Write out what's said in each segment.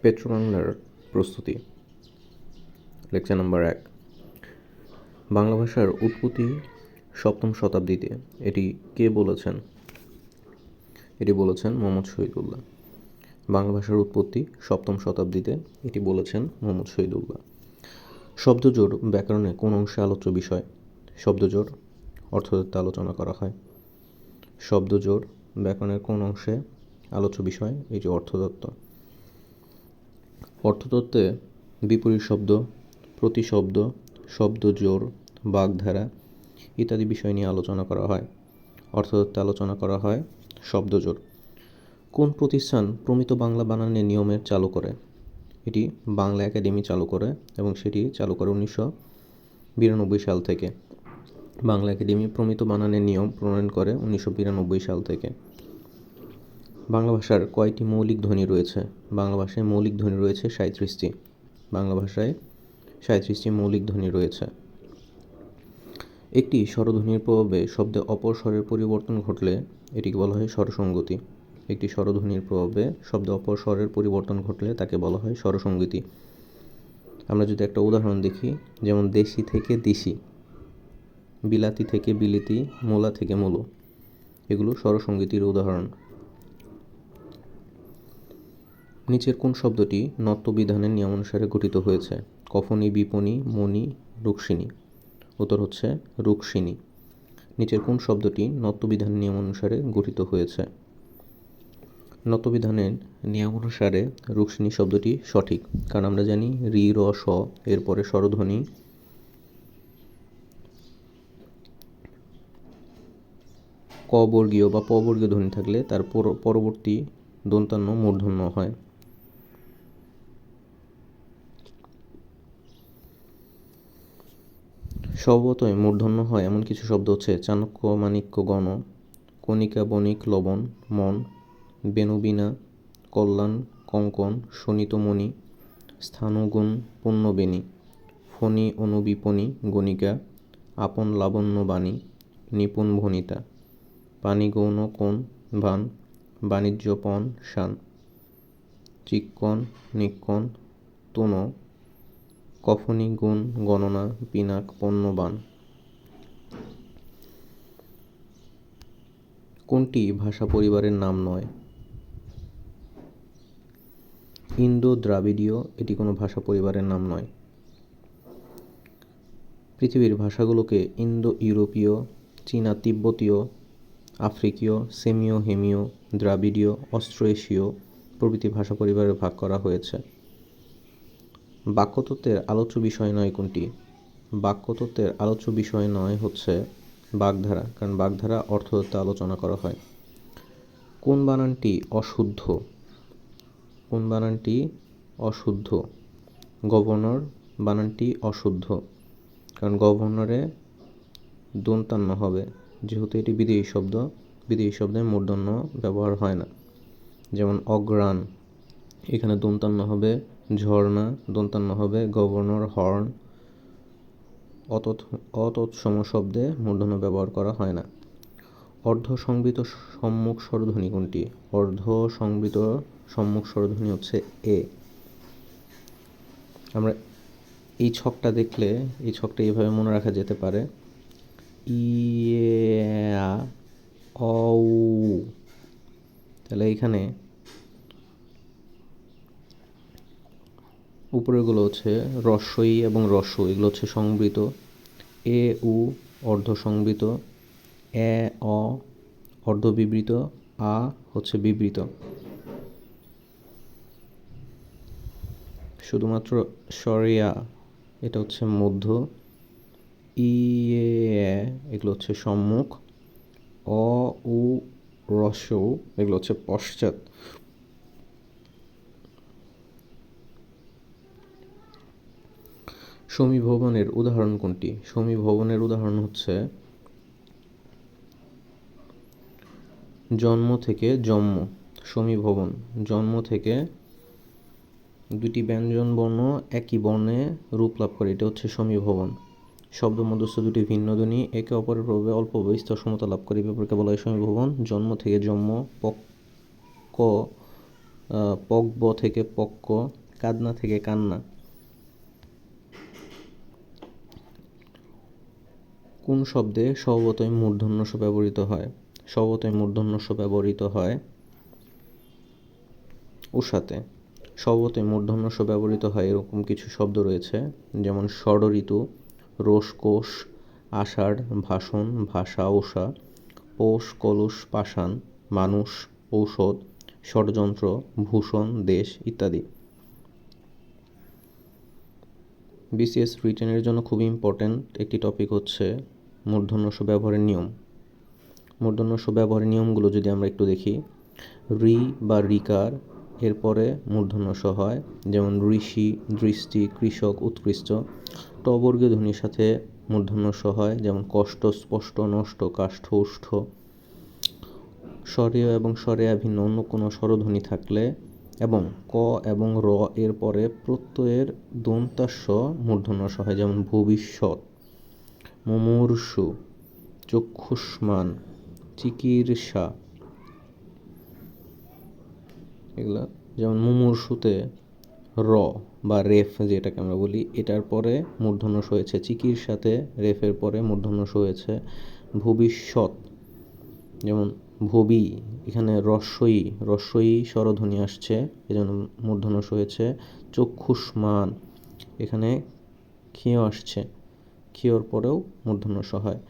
Petro বাংলার প্রস্তুতি। Lecture number 1। Bangla ভাষার উৎপত্তি 7ম শতাব্দীতে। এটি কে বলেছেন? এটি বলেছেন মোহাম্মদ শহীদুল্লাহ। বাংলা ভাষার উৎপত্তি 7ম শতাব্দীতে, এটি বলেছেন মোহাম্মদ শহীদুল্লাহ। শব্দজোড় ব্যাকরণে কোন অংশে আলোচ্য বিষয়? শব্দজোড় অর্থতত্ত্বে আলোচনা করা হয়। শব্দজোড় ব্যাকরণের কোন অংশে আলোচ্য বিষয়? এটি অর্থতত্ত্ব। অর্থতত্ত্বে বিপরীত শব্দ, প্রতিশব্দ, শব্দজোড়, বাগধারা ইত্যাদি বিষয় নিয়ে আলোচনা করা হয়। অর্থতত্ত্বে আলোচনা করা হয় শব্দজোড়। কোন প্রতিষ্ঠান প্রমিত বাংলা বানানের নিয়মের চালু করে? এটি বাংলা একাডেমি চালু করে এবং সেটি চালু করে 1992 সাল থেকে। বাংলা একাডেমি প্রমিত বানানের নিয়ম প্রণয়ন করে 1992 সাল থেকে। বাংলা ভাষার কয়টি মৌলিক ধ্বনি রয়েছে? বাংলা ভাষায় মৌলিক ধ্বনি রয়েছে 37টি। বাংলা ভাষায় 37টি মৌলিক ধ্বনি রয়েছে। একটি স্বরধ্বনির প্রভাবে শব্দে অপর স্বরের পরিবর্তন ঘটলে এটিকে বলা হয় স্বরসঙ্গতি। একটি স্বরধ্বনির প্রভাবে শব্দে অপর স্বরের পরিবর্তন ঘটলে তাকে বলা হয় স্বরসঙ্গতি। আমরা যদি একটা উদাহরণ দেখি, যেমন দেশি থেকে দিশি, বিলাতি থেকে বিলিতি, মোলা থেকে মূলো, এগুলো স্বরসঙ্গতির উদাহরণ। নিচের কোন শব্দটি নত্যবিধানের নিয়মানুসারে গঠিত হয়েছে? কফনী, বিপণী, মণি, রুক্মিণী। উত্তর হচ্ছে রুক্মিণী। নিচের কোন শব্দটি নত্যবিধানের নিয়মানুসারে গঠিত হয়েছে? নত্যবিধানের নিয়মানুসারে রুক্মিণী শব্দটি সঠিক, কারণ আমরা জানি রি, র, স এরপরে স্বরধ্বনি ক বর্গীয় বা প বর্গীয় ধ্বনি থাকলে তার পরবর্তী দন্তান্ন মূর্ধন্য হয়। স্বভাবতই মূর্ধন্য হয় এমন কিছু শব্দ হচ্ছে চাণক্য, মাণিক্য, গণ, কণিকা, বণিক, লবণ, মন, বেণুবীণা, কল্যাণ, কঙ্কন, শোণিতমণি, স্থানুগুণ, পুণ্যবেণী, ফণী, অনুবিপণী, গণিকা, আপন, লাবণ্য, বাণী, নিপুণ, ভণিতা, পানি, গৌণ, কোণ, ভান, বাণিজ্য, পণ, শান, চিক্কণ, নিক্কণ, তুন, কফনী, গুণ, গণনা, পিনাক, পণ্যবান। কোনটি ভাষা পরিবারের নাম নয়? ইন্দো দ্রাবিড়ীয় এটি কোনো ভাষা পরিবারের নাম নয়। পৃথিবীর ভাষাগুলোকে ইন্দো ইউরোপীয়, চীনা তিব্বতীয়, আফ্রিকীয়, সেমীয়, হেমীয়, দ্রাবিড়ীয়, অস্ট্রোএশীয় প্রভৃতি ভাষা পরিবারে ভাগ করা হয়েছে। বাক্যতত্ত্বের আলোচ্য বিষয় নয় কোনটি? বাক্যতত্ত্বের আলোচ্য বিষয় নয় হচ্ছে বাগধারা, কারণ বাগধারা অর্থতত্ত্বে আলোচনা করা হয়। কোন বানানটি অশুদ্ধ? কোন বানানটি অশুদ্ধ? গভর্নর বানানটি অশুদ্ধ, কারণ গভর্নরে দন্তান্ন হবে, যেহেতু এটি বিদেশি শব্দ, বিদেশি শব্দে মূর্ধন্য ব্যবহার হয় না। যেমন অগ্রাণ, এখানে দন্তান্ন হবে। ঝর্ণা দন্তান্ন হবে। গভর্নর, হর্ন, অতৎসম শব্দে মূর্ধন্য ব্যবহার করা হয় না। অর্ধ সংবৃত সম্মুখ স্বরধ্বনি কোনটি? অর্ধ সংবৃত সম্মুখ স্বরধ্বনি হচ্ছে এ। আমরা এই ছকটা দেখলে, এই ছকটা এইভাবে মনে রাখা যেতে পারে, ইয়া অ উ। তাহলে এইখানে উপরেরগুলো হচ্ছে রস্বই এবং রস্ব, এগুলো হচ্ছে সংবৃত। এ উ অর্ধ সংবৃত, এ অ অর্ধ বিবৃত, আ হচ্ছে বিবৃত। শুধুমাত্র সরিয়া এটা হচ্ছে মধ্য, ইয়ে এগুলো হচ্ছে সম্মুখ, অ উ রস্ব এগুলো হচ্ছে পশ্চাৎ। সমীভবনের উদাহরণ কোনটি? সমীভবনের উদাহরণ হচ্ছে জন্ম থেকে জন্ম। সমীভবন জন্ম থেকে দুটি ব্যঞ্জন বর্ণ একই বর্ণে রূপ লাভ করে, এটা হচ্ছে সমীভবন। শব্দ মধ্যস্থ দুটি ভিন্ন ধ্বনি একে অপরের প্রভাবে অল্প বিস্তর সমতা লাভ করে, এই ব্যাপারকে বলা হয় সমীভবন। জন্ম থেকে জন্ম, পক্ক পকব থেকে পক্ক, কাদনা থেকে কান্না। কোন শব্দে স্বভাবতই মূর্ধন্য ষ ব্যবহৃত হয়? স্বভাবতই মূর্ধন্য ষ ব্যবহৃত হয় উষাতে। স্বভাবতই মূর্ধন্য ষ ব্যবহৃত হয় এরকম কিছু শব্দ রয়েছে, যেমন ষড়ঋতু, রোষকোষ, আষাঢ়, ভাষণ, ভাষা, উষা, পৌষ, কলুষ, পাষাণ, মানুষ, ঔষধ, ষড়যন্ত্র, ভূষণ, দেশ ইত্যাদি। বিসিএস রিটেনের জন্য খুব ইম্পর্ট্যান্ট একটি টপিক হচ্ছে মূর্ধন্য ষ ব্যবহারের নিয়ম। মূর্ধন্য ষ ব্যবহারের নিয়মগুলো যদি আমরা একটু দেখি, ঋ বা ঋকার এরপরে মূর্ধন্য ষ হয়, যেমন ঋষি, দৃষ্টি, কৃষক, উৎকৃষ্ট। ট বর্গীয় ধ্বনির সাথে মূর্ধন্য ষ হয়, যেমন কষ্ট, স্পষ্ট, নষ্ট, কাষ্ঠ, উষ্ঠ। স্বরেয় এবং স্বরেয়া ভিন্ন অন্য কোনো স্বরধ্বনি থাকলে এবং ক এবং র এর পরে প্রত্যয়ের দন্তাস্ব মূর্ধন্য ষ হয়, যেমন ভবিষ্যৎ, মুমূর্ষু, চক্ষুষ্মান, চিকিৎসা, এগুলা। যেমন মুমূর্ষুতে র বা রেফ যেটাকে আমরা বলি, এটার পরে মূর্ধন্য ষ হয়েছে। চিকিৎসাতে রেফের পরে মূর্ধন্য ষ হয়েছে। ভবিষ্যৎ, যেমন ভবি, এখানে রস্বই স্বরধ্বনি আসছে, এজন্য মূর্ধন্য ষ হয়েছে। চক্ষুষ্মান, এখানে ক্ষীয় আসছে, ক্ষীয়র পরেও মূর্ধন্য ষ হয়।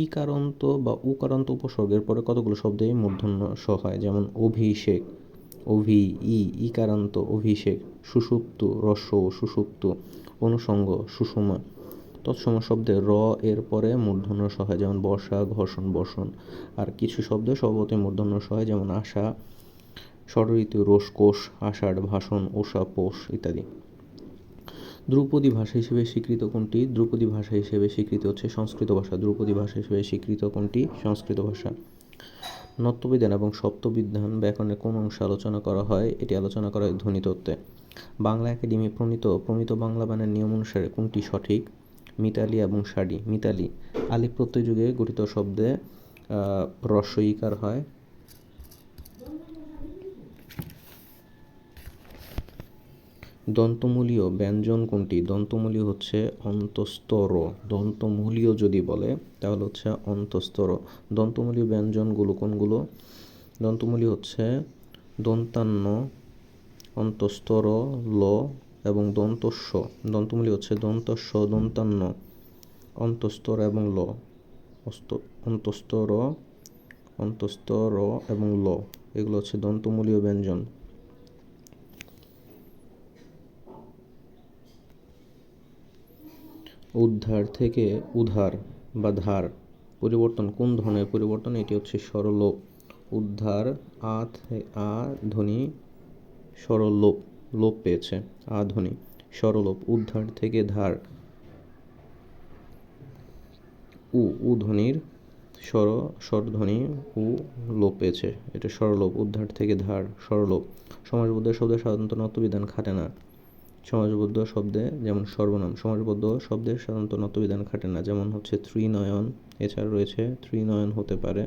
ইকারান্ত বা উকারান্ত উপসর্গের পরে কতগুলো শব্দেই মূর্ধন্য ষ হয়, যেমন অভিষেক, ইকারান্ত অভিষেক, সুষুপ্তু, সুষুপ্তু, অনুষঙ্গ, সুষমা। তৎসম শব্দে র এর পরে মূর্ধন্য ষ হয়, যেমন বর্ষা, ঘর্ষণ, বর্ষণ। আর কিছু শব্দ স্বভাবতই মূর্ধন্য ষ হয়, যেমন আশা, ষড়ঋতু, রোষকোষ, আষাঢ়, ভাষণ, উষা, পৌষ ইত্যাদি। ধ্রুপদী ভাষা হিসেবে স্বীকৃত কোনটি? ধ্রুপদী ভাষা হিসেবে স্বীকৃত হচ্ছে সংস্কৃত ভাষা। ধ্রুপদী ভাষা হিসেবে স্বীকৃত কোনটি? সংস্কৃত ভাষা। নত্যবিধান এবং সপ্তবিধান ব্যাকরণের কোন অংশে আলোচনা করা হয়? এটি আলোচনা করা হয় ধ্বনিতত্ত্বে। বাংলা একাডেমি প্রমিত বাংলা বানানের নিয়ম অনুসারে কোনটি সঠিক? মিতালি এবং ষাডি। মিতালি আলিফ প্রত্যয় যুগে গঠিত শব্দে হ্রস্ব ইকার হয়। দন্তমূলীয় ব্যঞ্জন কোনটি? দন্তমূলীয় হচ্ছে অন্তস্তর। দন্তমূলীয় যদি বলে তাহলে হচ্ছে অন্তস্তর। দন্তমূলীয় ব্যঞ্জনগুলো কোনগুলো? দন্তমূলীয় হচ্ছে দন্তান্ন, অন্তস্তর, ল এবং দন্তস্ব। দন্তমূলীয় হচ্ছে দন্তস্ব, দন্তান্ন, অন্তস্তর এবং ল। অন্তস্তর এবং ল, এগুলো হচ্ছে দন্তমূলীয় ব্যঞ্জন। উদ্ধার থেকে উধার বা ধার পরিবর্তন কোন ধরনের পরিবর্তন? এটি হচ্ছে স্বরলোপ। উদ্ধার আ ধ্বনি স্বরলোপ, লোপ পেয়েছে, আ ধ্বনি স্বরলোপ। উদ্ধার থেকে ধার, উ ধ্বনির স্বরধ্বনি উ লোপ পেয়েছে, এটা স্বরলোপ। উদ্ধার থেকে ধার স্বরলোপ। সমাসবদ্ধ শব্দে সাধারণত নত্যবিধান খাটে না। সমাসবদ্ধ শব্দে যেমন সর্বনাম, সমাসবদ্ধ শব্দের সাধারণত নত্যবিধান খাটে না, যেমন হচ্ছে ত্রিনয়ন, এছাড়া রয়েছে ত্রিনয়ন হতে পারে।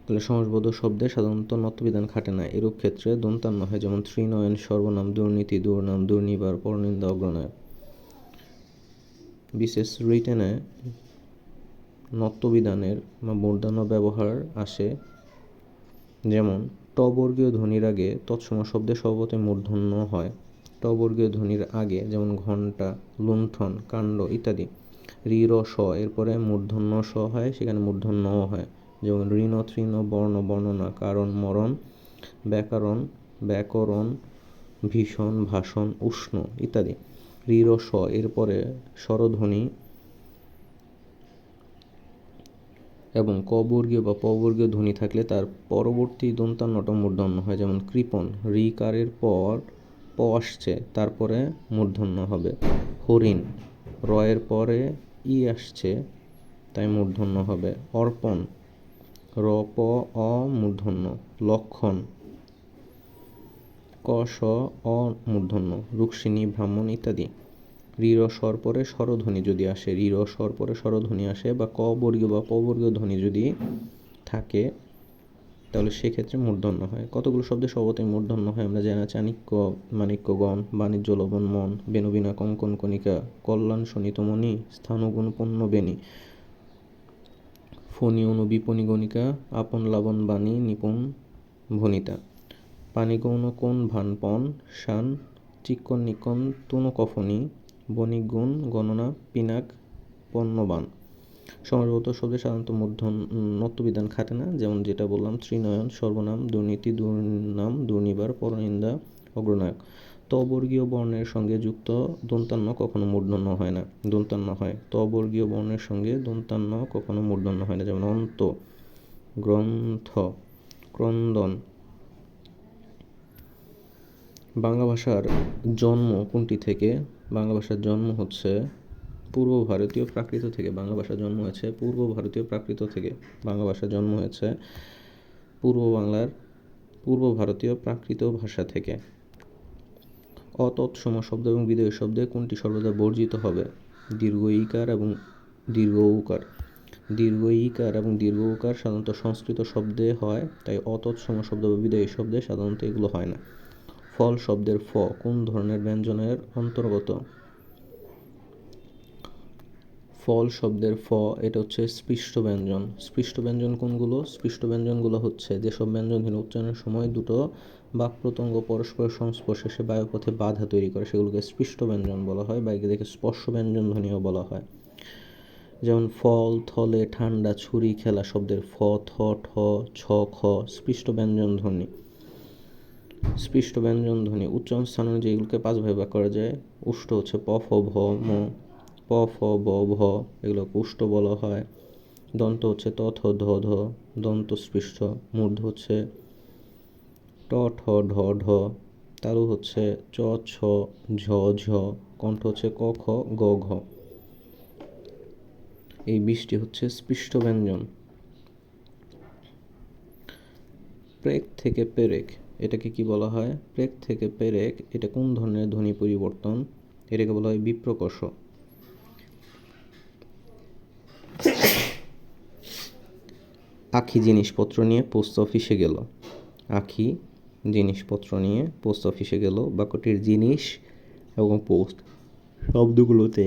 তাহলে সমাসবদ্ধ শব্দে সাধারণত নত্যবিধান খাটে না, এরূপ ক্ষেত্রে দন্তান্ন হয়, যেমন ত্রিনয়ন, সর্বনাম, দুর্নীতি, দুর্নাম, দুর্নিবার, পরনিন্দা, অগ্রনয়। বিশেষ রিটেনে নত্যবিধানের বা মূর্ধন্য ব্যবহার আসে, যেমন ট বর্গীয় ধ্বনির আগে তৎসম শব্দে স্বভাবতই মূর্ধন্য হয়। ট বর্গীয় ধ্বনির আগে, যেমন ঘণ্টা, লুণ্ঠন, কাণ্ড ইত্যাদি। রি র স এরপরে মূর্ধন্য স হয়, সেখানে মূর্ধন্যও হয়, যেমন ঋণ, তৃণ, বর্ণ, বর্ণনা, কারণ, মরণ, ব্যাকরণ, ভীষণ, ভাষণ, উষ্ণ ইত্যাদি। রি র স এরপরে স্বরধ্বনি এবং ক বর্গীয় বা প বর্গীয় ধ্বনি থাকলে তার পরবর্তী দন্তান্নটা মূর্ধন্য হয়, যেমন কৃপণ, ঋকারের পর প আসছে, তারপরে মূর্ধন্য হবে। হরিণ, র এর পরে ই আসছে, তাই মূর্ধন্য হবে। অর্পণ, র প অ মূর্ধন্য। লক্ষণ, ক স অ মূর্ধন্য। রুক্মিণী, ব্রাহ্মণ ইত্যাদি। রি র স্বর পরে স্বরধ্বনি যদি আসে, রি র স্বর পরে স্বরধ্বনি আসে, বা ক বর্গীয় বা প বর্গীয় ধ্বনি যদি থাকে, তাহলে সেক্ষেত্রে মূর্ধন্য হয়। কতগুলো শব্দে স্বভাবতই মূর্ধন্য হয় আমরা জানি। চাণক্য, মাণিক্যগণ, বাণিজ্য লবণ মন, বেণুবিনা কঙ্কন কণিকা, কল্যাণ শোণিতমণি, স্থানগুণ পণ্য বেণী, ফণি অনু বিপণী গণিকা, আপন লাবণ বাণী নিপুণ ভনিতা, পানিগৌণ কোন ভান পণ শান, চিক্কণ নিকন তুনো কফনি, বণিক গুণ গণনা পিনাক পণ্যবান। সমাসবদ্ধ শব্দে সাধারণত মূর্ধন্যত্ব বিধান খাটে না, যেমন যেটা বললাম ত্রিনয়ন, সর্বনাম, দুর্নীতি, দুর্নাম, দুর্নিবার, পরনিন্দা, অগ্রনায়ক। তবর্গীয় বর্ণের সঙ্গে যুক্ত দন্তান্ন কখনো মূর্ধন্য হয় না, দন্তান্ন হয়। তবর্গীয় বর্ণের সঙ্গে দন্তান্ন কখনো মূর্ধন্য হয় না, যেমন অন্ত, গ্রন্থ, ক্রন্দন। বাংলা ভাষার জন্ম কোনটি থেকে? বাংলা ভাষার জন্ম হচ্ছে পূর্ব ভারতীয় প্রাকৃত থেকে। বাংলা ভাষার জন্ম হয়েছে পূর্ব ভারতীয় প্রাকৃত থেকে। বাংলা ভাষার জন্ম হয়েছে পূর্ব ভারতীয় প্রাকৃত ভাষা থেকে। অতৎসম শব্দ এবং বিদেয় শব্দে কোনটি সর্বদা বর্জিত হবে? দীর্ঘ ঈকার এবং দীর্ঘ ঊকার। দীর্ঘ ঈকার এবং দীর্ঘ ঊকার সাধারণত সংস্কৃত শব্দে হয়, তাই অতৎসম শব্দ বা বিদেয় শব্দে সাধারণত এগুলো হয় না। ফল শব্দের ফ কোন ধরনের ব্যঞ্জনের অন্তর্গত? ফল শব্দের ফ এটা হচ্ছে স্পৃষ্ট ব্যঞ্জন। স্পৃষ্ট ব্যঞ্জন কোনগুলো? স্পৃষ্ট ব্যঞ্জনগুলো হচ্ছে যেসব ব্যঞ্জনধ্বনি উচ্চারণের সময় দুটো বাক প্রত্যঙ্গ পরস্পরের সংস্পর্শে এসে বায়ুপথে বাধা তৈরি করে, সেগুলোকে স্পৃষ্ট ব্যঞ্জন বলা হয়, বা এদেরকে স্পর্শ ব্যঞ্জন ধ্বনিও বলা হয়। যেমন ফল, থলে, ঠান্ডা, ছুরি, খেলা শব্দের ফ, থ, ঠ, ছ, খ স্পৃষ্ট ব্যঞ্জন ধ্বনি। স্পৃষ্ট ব্যঞ্জন ধ্বনি উচ্চারণ স্থান অনুযায়ী এগুলোকে 5 ভাগে ভাগ করা যায়। উষ্ট হচ্ছে প, ফ, ভ, ম, প, ফ, ব, ভ, এগুলোকে উষ্ট বলা হয়। দন্ত হচ্ছে ত, থ, ধ, ধ, দন্ত স্পৃষ্ট। মূর্ধ হচ্ছে ট, ঠ, ঢ, ঢ। তালু হচ্ছে চ, ছ, ঝ, ঝ। কণ্ঠ হচ্ছে ক, খ, গ, ঘ। এই 20টি হচ্ছে স্পৃষ্ট ব্যঞ্জন। প্রেক থেকে পেরেক এটাকে কি বলা হয়? প্রেক থেকে পেরেক এটা কোন ধরনের ধ্বনি পরিবর্তন? এটাকে বলা হয় বিপ্রকর্ষ। আখি জিনিসপত্র নিয়ে পোস্ট অফিসে গেল। আখি জিনিসপত্র নিয়ে পোস্ট অফিসে গেল। বাক্যটির জিনিস এবং পোস্ট শব্দগুলোতে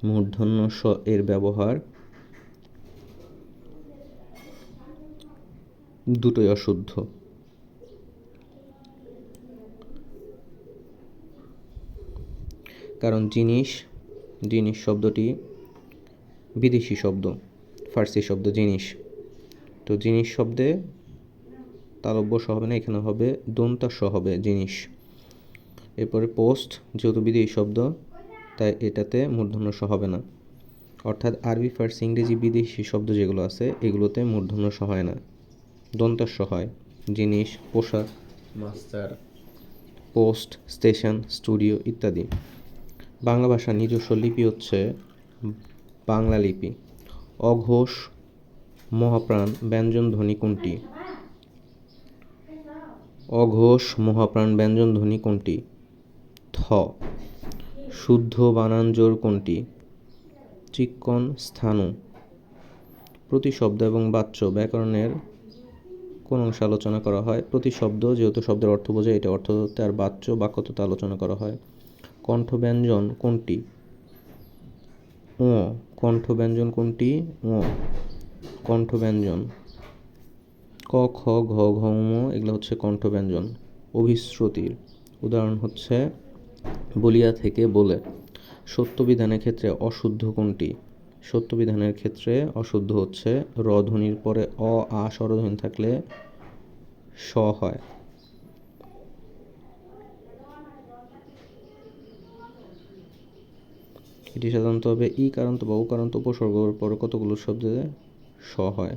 মূর্ধন্য স এর ব্যবহার দুটোই অশুদ্ধ। কারণ জিনিস শব্দটি বিদেশি শব্দ, ফার্সি শব্দ জিনিস। তো জিনিস শব্দে তালব্য স হবে না, এখানে হবে দন্তা স হবে জিনিস। এরপরে পোস্ট যেহেতু বিদেশি শব্দ, তাই এটাতে মূর্ধন্য স হবে না। অর্থাৎ আরবি, ফার্সি, ইংরেজি বিদেশি শব্দ যেগুলো আছে এগুলোতে মূর্ধন্য স হয় না, দন্তা স হয়। জিনিস, পোশাক, মাস্টার, পোস্ট, স্টেশন, স্টুডিও ইত্যাদি। বাংলা ভাষার নিজস্ব লিপি হচ্ছে বাংলা লিপি। অঘোষ মহাপ্রাণ ব্যঞ্জন ধ্বনি কোনটি? অঘোষ মহাপ্রাণ ব্যঞ্জন ধ্বনি কোনটি? থ। শুদ্ধ বানান জোড় কোনটি? চিক্কণ, স্থাণু। প্রতিশব্দ এবং বাচ্য ব্যাকরণের কোন অংশে আলোচনা করা হয়? প্রতিশব্দ যেহেতু শব্দের অর্থ বোঝায়, এটা অর্থতত্ত্বে, আর বাচ্য বাক্যতত্ত্বে আলোচনা করা হয়। কণ্ঠ ব্যঞ্জন কোনটি? ও। কণ্ঠ ব্যঞ্জন কোনটি? ও। কণ্ঠ ব্যঞ্জন ক, খ, ঘ, ঘ, ম এগুলো হচ্ছে কণ্ঠ ব্যঞ্জন। অভিশ্রুতির উদাহরণ হচ্ছে বলিয়া থেকে বলে। সত্য বিধানের ক্ষেত্রে অশুদ্ধ কোনটি? সত্য বিধানের ক্ষেত্রে অশুদ্ধ হচ্ছে র ধ্বনির পরে অ, আ স্বরধ্বনি থাকলে স হয়। এটি সাধারণত হবে ই কারান্ত বা ও কারান্ত উপসর্গের পর কতগুলো শব্দে স হয়।